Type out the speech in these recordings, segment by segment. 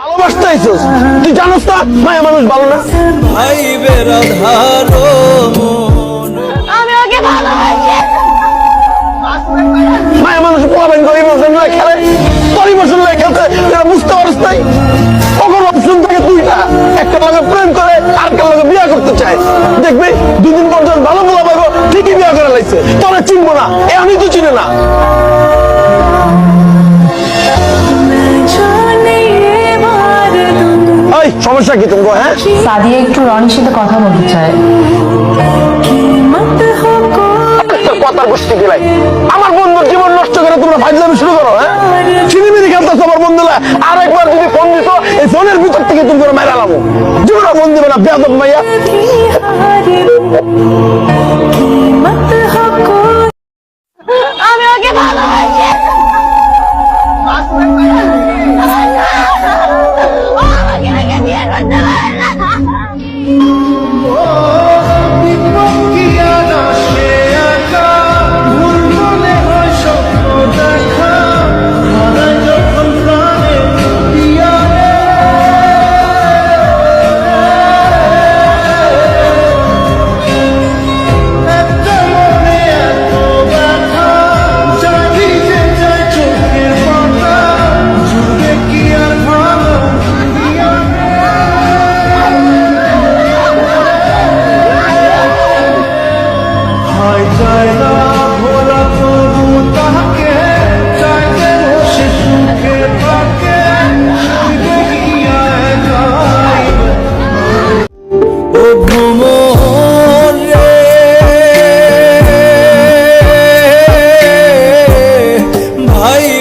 ভালোবাসতে আইছস, তুই জানোস না মায়া মানুষ ভালো না। ভাই বেরাধারো আমি ওকে ভালোবাসি। মায়া মানুষ পোলাবেন করে ইমোশন লয়ে খেলে, তোর ইমোশন লয়ে খেলতে এরা বুঝতে পারস নাই। কখন অপশন থাকে দুইটা, একটা লগে প্রেম করে আরেকটা লগে বিয়ে করতে চায়। দেখবি দুদিন পর যখন ভালো পোলা পাইব ঠিকই বিয়ে করে লাইছে, তোরা চিনবো না, এ আমি তো চিনে না। এই সমস্যা কি তোমার? হ্যাঁ সাদিয়া একটু রনির সাথে কথা বলতে চায়। কথার গোষ্ঠী দিলাই আমার বন্ধুর জীবন নষ্ট করে তোমরা ফাইজলামি শুরু করো। হ্যাঁ চিনিমিনি খেলতেছো আমার বন্ধুরা, আর একবার যদি ফোন দিত এই ফোনের ভিতর থেকে তুমি করে মেরালাম। জীবনে ফোন দিবে না বেয়াদব মাইয়া। আমি ওকে ভালোবাসি। ও আমাকে আগে বিয়ে করতে পারে না।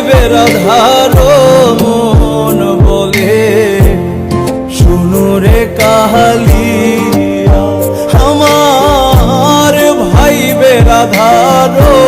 বেরাধারো মন বলে শুনো রে কাহালিয়া আমার ভাই বেরাধারো